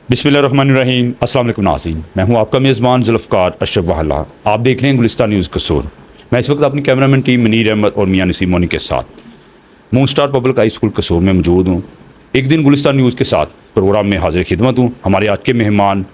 बिस्मिल्लाहिर्रहमानिर्रहीम। अस्सलाम वालेकुम नाज़रीन, मैं हूं आपका मेज़बान ज़ुल्फ़कार अशरफ वाहला। आप देख रहे हैं गुलिस्तान न्यूज़ कसूर। मैं इस वक्त अपनी कैमरामैन टीम मनीर अहमद और मियां नसीम मोनी के साथ moon Star Public High School कसूर में मौजूद हूँ। एक दिन गुलिस्तान न्यूज़ के साथ प्रोग्राम में हाजिर खिदमत हूँ। हमारे आज के मेहमान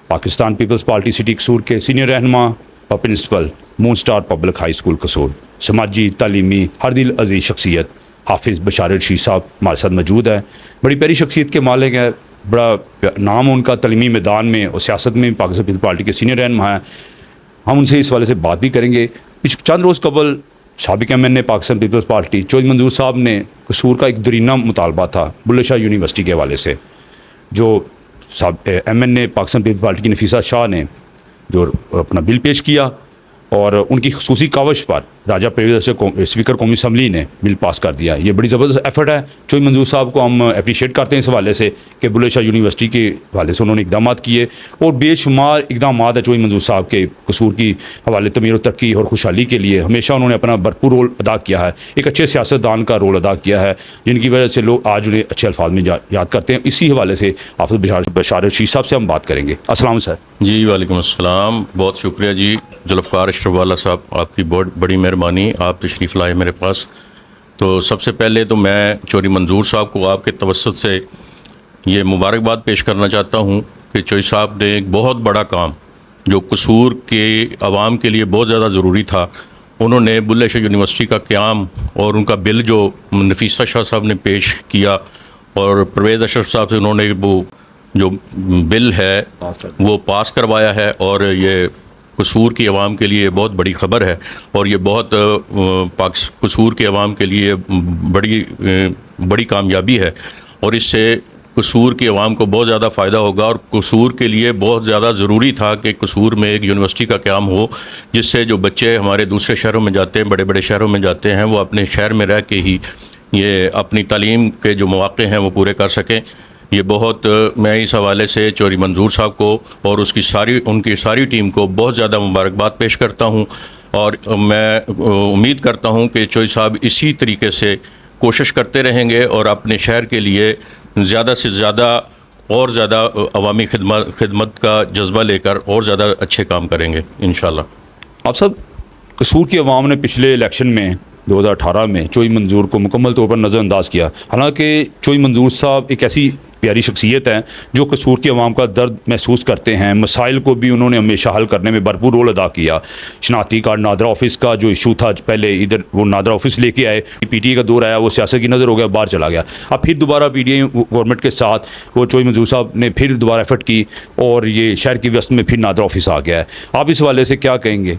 पाकिस्तान पीपल्स पार्टी सिटी कसूर के सीनियर रहनुमा और principal Moon Star Public High School Kasur, समाजी तालीमी हर दिल अजीज़ शख्सियत हाफिज़ बशार रशीद साहब हमारे साथ मौजूद है। बड़ी प्यारी शख्सियत के मालिक है, बड़ा नाम उनका तलीमी मैदान में और सियासत में पाकिस्तान पीपल्स पार्टी के सीनियर रहनुमा हैं। हम उनसे इस वाले से बात भी करेंगे। चंद रोज़ कबल साबिक MNA Pakistan Peoples Party Chaudhry Manzoor साहब ने कसूर का एक दरीना मुतालबा था बुल्ले शाह यूनिवर्सिटी के हवाले से, जो MNA पाकिस्तान पीपल्स पार्टी की नफीसा शाह ने जो अपना बिल पेश किया और उनकी खसूसी कावश पर राजा परवेज़ से स्पीकर कौमी असम्बली ने बिल पास कर दिया। ये बड़ी ज़बरदस्त एफर्ट है। चौधरी मंजूर साहब को हम अप्रीशिएट करते हैं इस हवाले से कि बुल्ले शाह यूनिवर्सिटी के हवाले से उन्होंने इकदाम किए और बेशुमार इकदाम है चौधरी मंजूर साहब के कसूर की हवाले तमीर और तरक्की और खुशहाली के लिए। हमेशा उन्होंने अपना भरपूर रोल अदा किया है, एक अच्छे सियासतदान का रोल अदा किया है, जिनकी वजह से लोग आज उन्हें अच्छे अल्फाज में याद करते हैं। इसी हवाले से हाफिज़ बशार रशीद साहब से हम बात करेंगे। अस्सलाम सर। जी वालेकुम अस्सलाम, बहुत शुक्रिया जी ज़ुल्फ़कार अशरफ वाला साहब, आपकी बहुत बड़ी मेहरबानी, आप तशरीफ़ लाए मेरे पास। तो सबसे पहले तो मैं चौधरी मंजूर साहब को आपके तवस्सुत से ये मुबारकबाद पेश करना चाहता हूँ कि चौधरी साहब ने एक बहुत बड़ा काम जो कसूर के आवाम के लिए बहुत ज़्यादा ज़रूरी था, उन्होंने बुल्ले शाह यूनिवर्सिटी का क़याम और उनका बिल जो नफीसा शाह साहब ने पेश किया और परवेज़ अशरफ साहब से उन्होंने वो जो बिल है वो पास करवाया है, और ये कसूर की आवाम के लिए बहुत बड़ी ख़बर है और ये बहुत कसूर के आवाम के लिए बड़ी कामयाबी है और इससे कसूर की आवाम को बहुत ज़्यादा फ़ायदा होगा। और कसूर के लिए बहुत ज़्यादा ज़रूरी था कि कसूर में एक यूनिवर्सिटी का क़याम हो, जिससे जो बच्चे हमारे दूसरे शहरों में जाते हैं, बड़े बड़े शहरों में जाते हैं, वो अपने शहर में रह के ही ये अपनी तालीम के जो मौक़े हैं वो पूरे कर सकें। ये बहुत मैं इस हवाले से चौधरी मंजूर साहब को और उनकी सारी टीम को बहुत ज़्यादा मुबारकबाद पेश करता हूँ और मैं उम्मीद करता हूँ कि चौधरी साहब इसी तरीके से कोशिश करते रहेंगे और अपने शहर के लिए ज़्यादा से ज़्यादा और ज़्यादा अवामी खिदमत का जज्बा लेकर और ज़्यादा अच्छे काम करेंगे इंशाल्लाह। आप सब कसूर की आवाम ने पिछले इलेक्शन में 2018 में चौधरी मंजूर को मुकम्मल तौर पर नज़रअंदाज किया। हालांकि चौधरी मंजूर साहब एक ऐसी प्यारी शख्सियत हैं जो कसूर की आवाम का दर्द महसूस करते हैं। मसाइल को भी उन्होंने हमेशा हल करने में भरपूर रोल अदा किया। शनाख्ती कार्ड नादरा ऑफिस का जो इशू था, पहले इधर वो नादरा ऑफिस लेके आए, PTI का दौर आया, वो सियासत की नज़र हो गया, बाहर चला गया। अब फिर दोबारा PTI गवर्नमेंट के साथ वो चौधरी मंजूर साहब ने फिर दोबारा एफर्ट की और ये शहर की व्यस्त में फिर नादरा ऑफिस आ गया है। आप इस हवाले से क्या कहेंगे?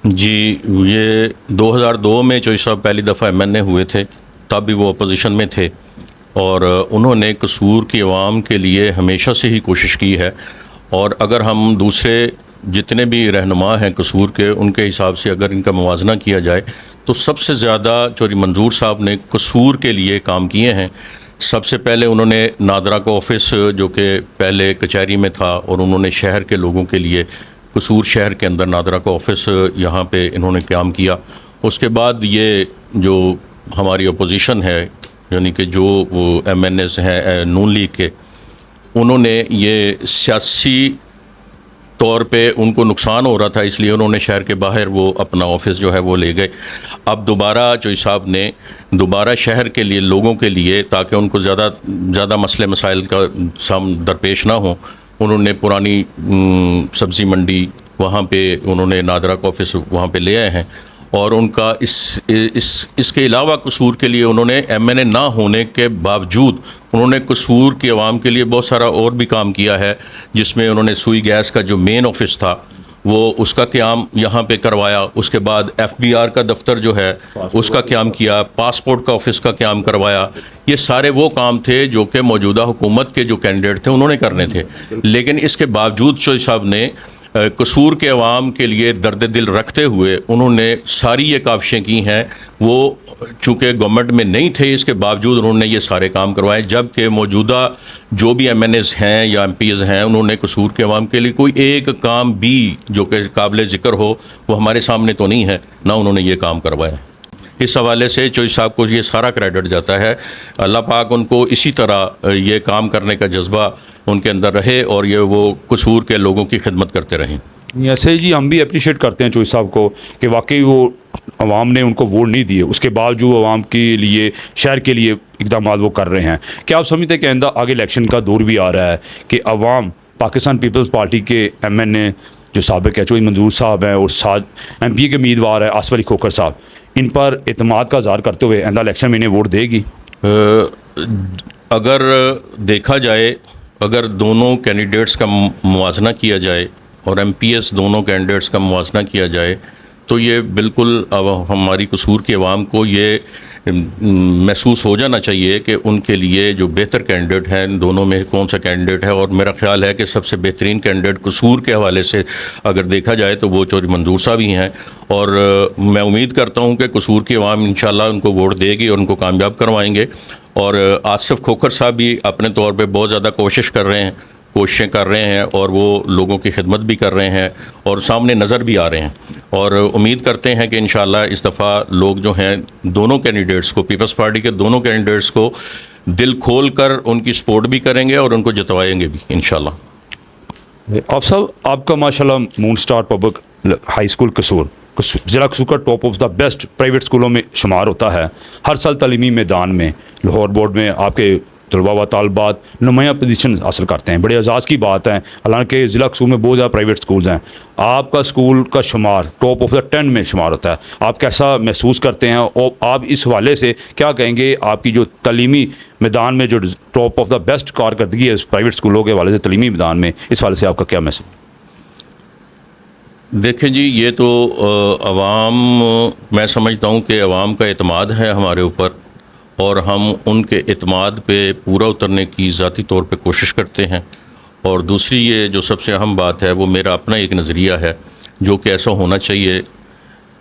जी, ये 2002 में चौधरी साहब पहली दफ़ा MNA हुए थे, तब भी वो अपोजिशन में थे और उन्होंने कसूर की आवाम के लिए हमेशा से ही कोशिश की है। और अगर हम दूसरे जितने भी रहनुमा हैं कसूर के, उनके हिसाब से अगर इनका मुवाजना किया जाए तो सबसे ज़्यादा चौधरी मंजूर साहब ने कसूर के लिए काम किए हैं। सबसे पहले उन्होंने नादरा का ऑफ़िस जो कि पहले कचहरी में था, और उन्होंने शहर के लोगों के लिए कसूर शहर के अंदर नादरा का ऑफ़िस यहाँ पे इन्होंने काम किया। उसके बाद ये जो हमारी अपोजिशन है, यानी कि जो MNAs हैं नून लीग के, उन्होंने ये सियासी तौर पे उनको नुकसान हो रहा था, इसलिए उन्होंने शहर के बाहर वो अपना ऑफ़िस जो है वो ले गए। अब दोबारा चौधरी साहब ने दोबारा शहर के लिए, लोगों के लिए, ताकि उनको ज़्यादा मसले मसाइल का दरपेश ना हो, उन्होंने पुरानी सब्ज़ी मंडी वहाँ पे उन्होंने नादरा का ऑफ़िस वहाँ पे ले आए हैं। और उनका इसके अलावा कसूर के लिए उन्होंने MNA ना होने के बावजूद उन्होंने कसूर की आवाम के लिए बहुत सारा और भी काम किया है, जिसमें उन्होंने सुई गैस का जो मेन ऑफ़िस था वो उसका क़याम यहाँ पे करवाया। उसके बाद FBR का दफ्तर जो है उसका क़याम किया, पासपोर्ट का ऑफ़िस का क़याम करवाया। ये सारे वो काम थे जो कि मौजूदा हुकूमत के जो कैंडिडेट थे उन्होंने करने थे, लेकिन इसके बावजूद चौधरी साहब ने कसूर के अवाम के लिए दर्द दिल रखते हुए उन्होंने सारी ये काविशें की हैं। वो चूँकि गवर्नमेंट में नहीं थे, इसके बावजूद उन्होंने ये सारे काम करवाए, जबकि मौजूदा जो भी MNAs हैं या MPs हैं, उन्होंने कसूर के अवाम के लिए कोई एक काम भी जो कि काबिल ज़िक्र हो वो हमारे सामने तो नहीं है, ना उन्होंने ये काम करवाया। इस हवाले से चोइस साहब को ये सारा क्रेडिट जाता है। अल्लाह पाक उनको इसी तरह ये काम करने का जज्बा उनके अंदर रहे और ये वो कसूर के लोगों की खिदमत करते रहें। ऐसे जी हम भी अप्रिशिएट करते हैं चोइस साहब को कि वाकई वो अवाम ने उनको वोट नहीं दिए, उसके बावजूद अवाम के लिए, शहर के लिए इकदाम वो कर रहे हैं। क्या आप समझते हैं कि आइंदा आगे इलेक्शन का दौर भी आ रहा है कि अवाम पाकिस्तान पीपल्स पार्टी के MNA जो साबिक है चोइस मंजूर साहब हैं और साथ MP के उम्मीदवार है आसिफ अली खोखर साहब, इन पर एतमाद का इज़हार करते हुए आइंदा इलेक्शन में इन्हें वोट देगी? अगर देखा जाए, अगर दोनों कैंडिडेट्स का मुवाजना किया जाए और MPS दोनों कैंडिडेट्स का मुवाजना किया जाए तो ये बिल्कुल अब हमारी कसूर की आवाम को ये महसूस हो जाना चाहिए कि उनके लिए जो बेहतर कैंडिडेट हैं दोनों में कौन सा कैंडिडेट है। और मेरा ख्याल है कि सबसे बेहतरीन कैंडिडेट कसूर के हवाले से अगर देखा जाए तो वो चौधरी मंजूर साहब ही हैं। और मैं उम्मीद करता हूँ कि कसूर की आवाम इंशाल्लाह उनको वोट देगी और उनको कामयाब करवाएंगे। और आसिफ खोखर साहब भी अपने तौर पर बहुत ज़्यादा कोशिशें कर रहे हैं और वो लोगों की खिदमत भी कर रहे हैं और सामने नज़र भी आ रहे हैं। और उम्मीद करते हैं कि इंशाल्लाह इस दफ़ा लोग जो हैं दोनों कैंडिडेट्स को, पीपल्स पार्टी के दोनों कैंडिडेट्स को दिल खोल कर उनकी सपोर्ट भी करेंगे और उनको जितवाएंगे भी इंशाल्लाह। आप सब, आपका माशाल्लाह moon Star Public High School कसूर ज़िला कसूर का top of the best private स्कूलों में शुमार होता है। हर साल तालीमी मैदान में लाहौर बोर्ड में आपके तलबा व तालबात नुमाया पोजीशन हासिल करते हैं। बड़े एजाज़ की बात है, हालांकि ज़िला कसूर में बहुत ज़्यादा प्राइवेट स्कूल्स हैं, आपका स्कूल का शुमार टॉप ऑफ द 10 में शुमार होता है। आप कैसा महसूस करते हैं और आप इस हवाले से क्या कहेंगे? आपकी जो तालीमी मैदान में जो टॉप ऑफ द बेस्ट कारकर्दगी है प्राइवेट स्कूलों के हवाले से तालीमी मैदान में, इस हवाले से आपका क्या मैसेज? देखें जी, ये तो अवाम, मैं समझता हूँ कि अवाम का एतमाद है हमारे ऊपर और हम उनके एतमाद पे पूरा उतरने की ज़ाती तौर पे कोशिश करते हैं। और दूसरी ये जो सबसे अहम बात है वो मेरा अपना एक नज़रिया है जो कि ऐसा होना चाहिए।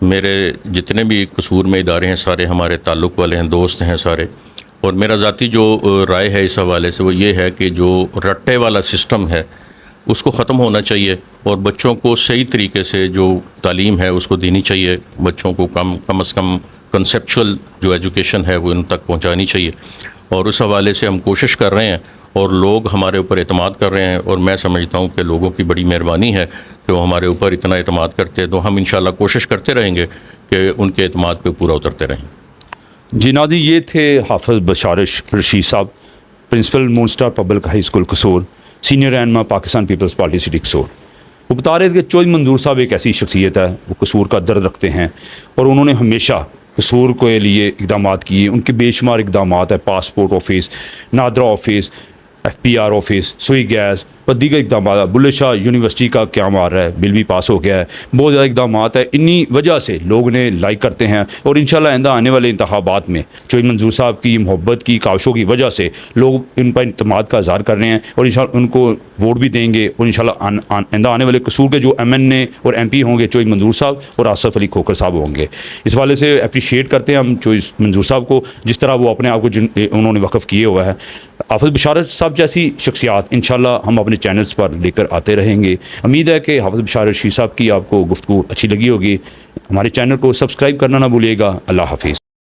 मेरे जितने भी कसूर में इदारे हैं सारे हमारे ताल्लुक़ वाले हैं, दोस्त हैं सारे। और मेरा ज़ाती जो राय है इस हवाले से वो ये है कि जो रट्टे वाला सिस्टम है उसको ख़त्म होना चाहिए और बच्चों को सही तरीके से जो तालीम है उसको देनी चाहिए। बच्चों को कम से कम कंसेप्चुअल जो एजुकेशन है वो उन तक पहुंचानी चाहिए। और उस हवाले से हम कोशिश कर रहे हैं और लोग हमारे ऊपर एतमाद कर रहे हैं। और मैं समझता हूं कि लोगों की बड़ी मेहरबानी है कि वो हमारे ऊपर इतना एतमाद करते हैं। तो हम इंशाल्लाह कोशिश करते रहेंगे कि उनके एतमाद पे पूरा उतरते रहें। जी नाज़रीन, ये थे हाफ़िज़ बशार रशीद साहब, principal Moon Star Public High School Kasur, senior रहनुमा पाकिस्तान पीपल्स पार्टी सिटी कसूर। वो बता रहे थे कि चौधरी मंजूर साहब एक ऐसी शख्सियत है, वो कसूर का दर्द रखते हैं और उन्होंने हमेशा कसूर के लिए इक़दाम किए। उनके बेशुमार इक़दाम है, passport office, NADRA office, FPR office, सुई गैस और दीगर इक़दाम। बुल्ले शाह यूनिवर्सिटी का क्या मार रहा है, बिल भी पास हो गया है, बहुत ज़्यादा इक़दाम है। इन्हीं वजह से लोग ने लाइक करते हैं और इंशाल्लाह आइंदा आने वाले इंतखाबात में चौधरी मंजूर साहब की मोहब्बत की काविशों की वजह से लोग इन पर इत्मीनान का इज़हार कर रहे हैं और इंशाल्लाह उनको वोट भी देंगे। और इंशाल्लाह आइंदा आने वाले कसूर के जो MNA और MP होंगे चौधरी मंजूर साहब और आसिफ अली खोखर साहब होंगे। इस वाले से अप्रिशिएट करते हैं हम चौधरी मंजूर साहब को, जिस तरह वो अपने आप को उन्होंने वक़फ़ किए हुआ है। हाफ़िज़ बशार साहब जैसी शख्सियात इंशाल्लाह हम अपने चैनल्स पर लेकर आते रहेंगे। उम्मीद है कि हाफ़िज़ बशार रशीद साहब की आपको गुफ्तगू अच्छी लगी होगी। हमारे चैनल को सब्सक्राइब करना ना भूलिएगा। अल्लाह हाफ़िज़।